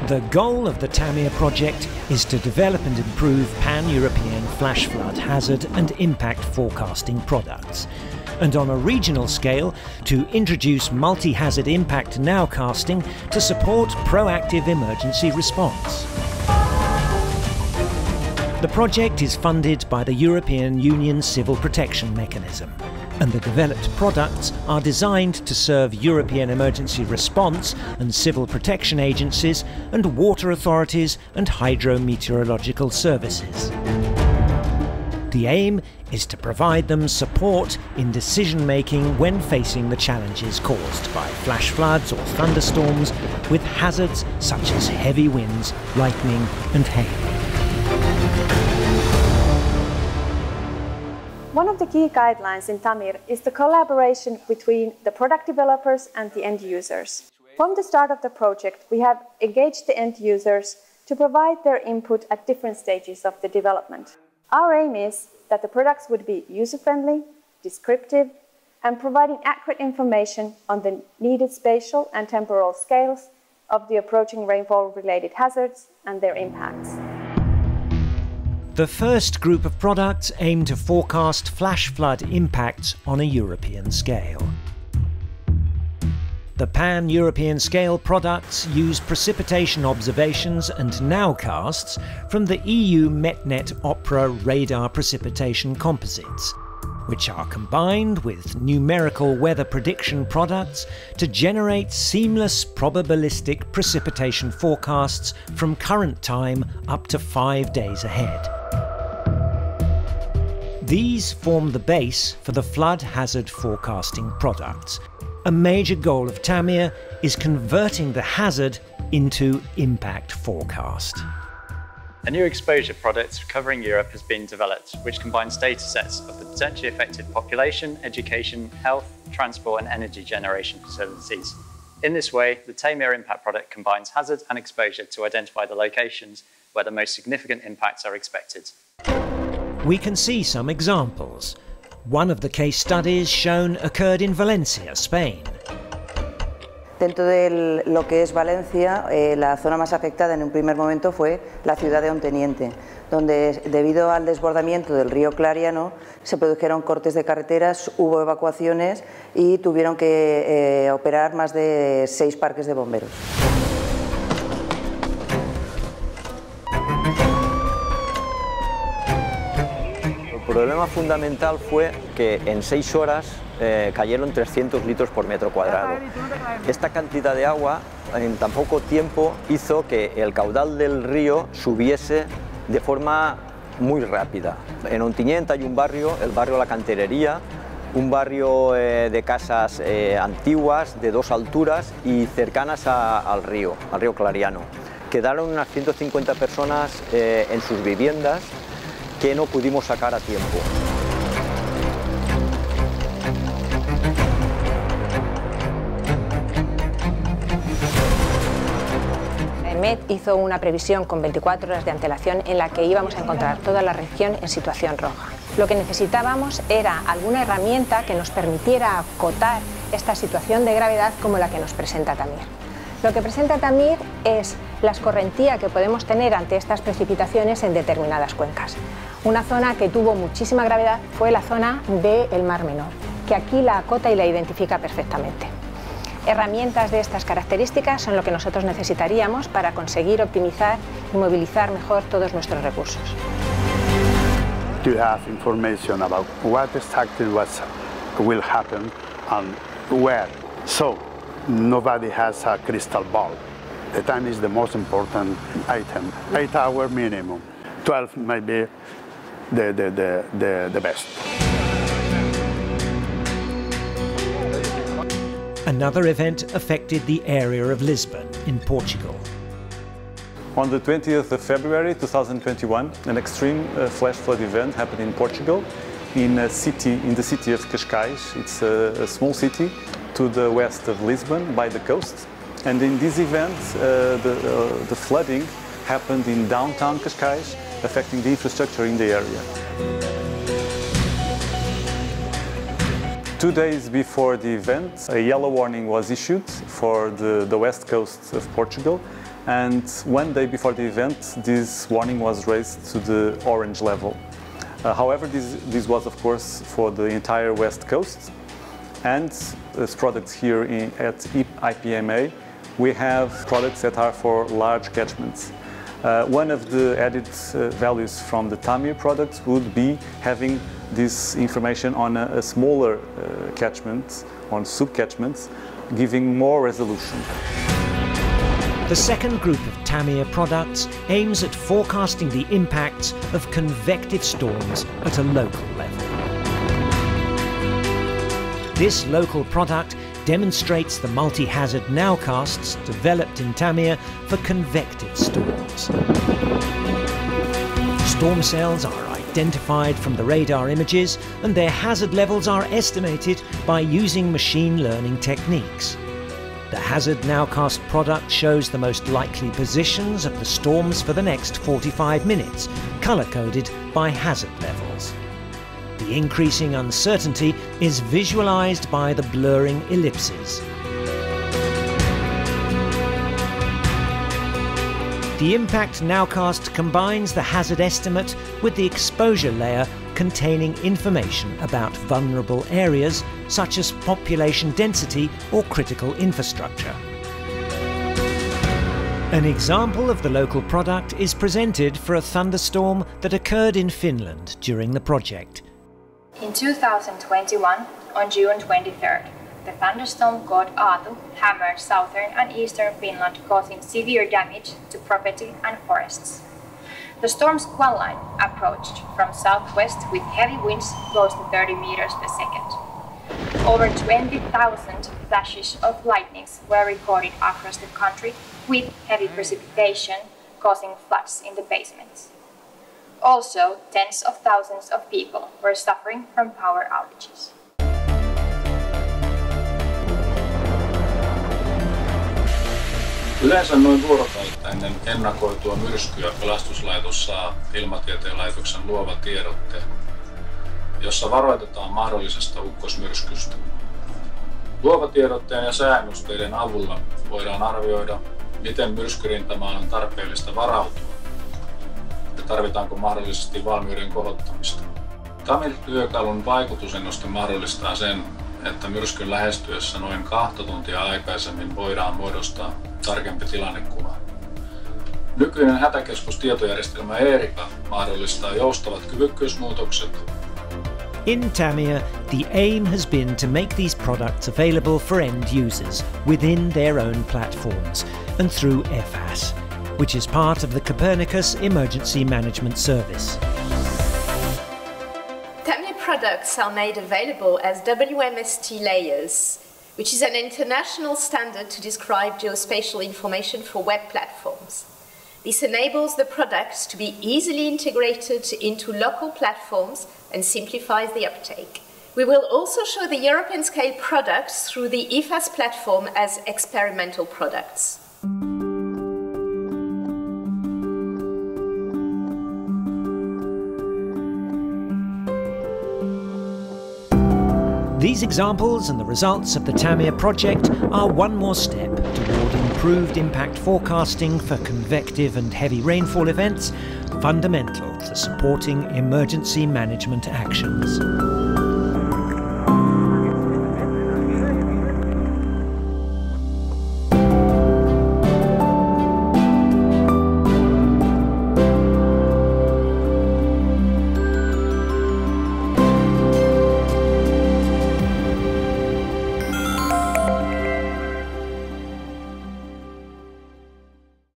The goal of the TAMIR project is to develop and improve pan-European flash flood hazard and impact forecasting products, and on a regional scale to introduce multi-hazard impact nowcasting to support proactive emergency response. The project is funded by the European Union Civil Protection Mechanism, and the developed products are designed to serve European emergency response and civil protection agencies and water authorities and hydrometeorological services. The aim is to provide them support in decision-making when facing the challenges caused by flash floods or thunderstorms with hazards such as heavy winds, lightning and hail. One of the key guidelines in TAMIR is the collaboration between the product developers and the end users. From the start of the project, we have engaged the end users to provide their input at different stages of the development. Our aim is that the products would be user-friendly, descriptive, and providing accurate information on the needed spatial and temporal scales of the approaching rainfall-related hazards and their impacts. The first group of products aim to forecast flash flood impacts on a European scale. The pan-European scale products use precipitation observations and nowcasts from the EU MetNet Opera radar precipitation composites, which are combined with numerical weather prediction products to generate seamless probabilistic precipitation forecasts from current time up to 5 days ahead. These form the base for the flood hazard forecasting products. A major goal of TAMIR is converting the hazard into impact forecast. A new exposure product covering Europe has been developed, which combines data sets of the potentially affected population, education, health, transport and energy generation facilities. In this way, the TAMIR impact product combines hazard and exposure to identify the locations where the most significant impacts are expected. We can see some examples. One of the case studies shown occurred in Valencia, Spain. Dentro de lo que es Valencia, la zona más afectada en un primer momento fue la ciudad de Onteniente, donde debido al desbordamiento del río Clariano se produjeron cortes de carreteras, hubo evacuaciones y tuvieron que operar más de 6 parques de bomberos. El problema fundamental fue que en 6 horas cayeron 300 litros por metro cuadrado. Esta cantidad de agua en tan poco tiempo hizo que el caudal del río subiese de forma muy rápida. En Ontinyent hay un barrio, el barrio La Canterería, un barrio de casas antiguas de 2 alturas y cercanas al río Clariano. Quedaron unas 150 personas en sus viviendas que no pudimos sacar a tiempo. Met hizo una previsión con 24 horas de antelación en la que íbamos a encontrar toda la región en situación roja. Lo que necesitábamos era alguna herramienta que nos permitiera acotar esta situación de gravedad como la que nos presenta TAMIR. Lo que presenta TAMIR es la escorrentía que podemos tener ante estas precipitaciones en determinadas cuencas. Una zona que tuvo muchísima gravedad fue la zona del Mar Menor, que aquí la acota y la identifica perfectamente. Herramientas de estas características son lo que nosotros necesitaríamos para conseguir optimizar y movilizar mejor todos nuestros recursos. To have information about what exactly will happen and where. So nobody has a crystal ball. The time is the most important item. 8 hours minimum. 12 might be the best. Another event affected the area of Lisbon in Portugal. On the 20th of February 2021, an extreme flash flood event happened in Portugal, in the city of Cascais. It's a small city to the west of Lisbon by the coast. And in this event, the flooding happened in downtown Cascais, affecting the infrastructure in the area. 2 days before the event, a yellow warning was issued for the west coast of Portugal, and one day before the event this warning was raised to the orange level. However, this was of course for the entire west coast, and as products here at IPMA we have products that are for large catchments. One of the added values from the TAMIR products would be having this information on a smaller catchment, on sub-catchments, giving more resolution. The second group of TAMIR products aims at forecasting the impacts of convective storms at a local level. This local product demonstrates the multi-hazard nowcasts developed in TAMIR for convective storms. Storm cells are identified from the radar images, and their hazard levels are estimated by using machine learning techniques. The hazard nowcast product shows the most likely positions of the storms for the next 45 minutes, colour-coded by hazard levels. The increasing uncertainty is visualized by the blurring ellipses. The impact nowcast combines the hazard estimate with the exposure layer containing information about vulnerable areas such as population density or critical infrastructure. An example of the local product is presented for a thunderstorm that occurred in Finland during the project. In 2021, on June 23rd, the thunderstorm called Aatu hammered southern and eastern Finland, causing severe damage to property and forests. The storm's squall line approached from southwest with heavy winds close to 30 meters per second. Over 20,000 flashes of lightnings were recorded across the country, with heavy precipitation causing floods in the basements. Also, tens of thousands of people were suffering from power outages. Yleensä noin vuorokautta ennen ennakoitua myrskyä pelastuslaitos saa Ilmatieteen laitoksen luova tiedotte, jossa varoitetaan mahdollisesta ukkosmyrskystä. Luovatiedotteen ja sääennusteiden avulla voidaan arvioida, miten myrskyrintamaan on tarpeellista varautua ja tarvitaanko mahdollisesti valmiuden kohottamista. TAMIR-työkalun vaikutusennuste mahdollistaa sen, että myrskyn lähestyessä noin 2 tuntia aikaisemmin voidaan muodostaa tarkempi tilannekuva. Nykyinen hätäkeskustietojärjestelmä ERICA mahdollistaa joustavat kyvykkyysmuutokset. In TAMIR, the aim has been to make these products available for end users within their own platforms and through EFAS, which is part of the Copernicus Emergency Management Service. TAMIR products are made available as WMST layers, which is an international standard to describe geospatial information for web platforms. This enables the products to be easily integrated into local platforms and simplifies the uptake. We will also show the European scale products through the EFAS platform as experimental products. These examples and the results of the TAMIR project are one more step toward improved impact forecasting for convective and heavy rainfall events, fundamental to supporting emergency management actions.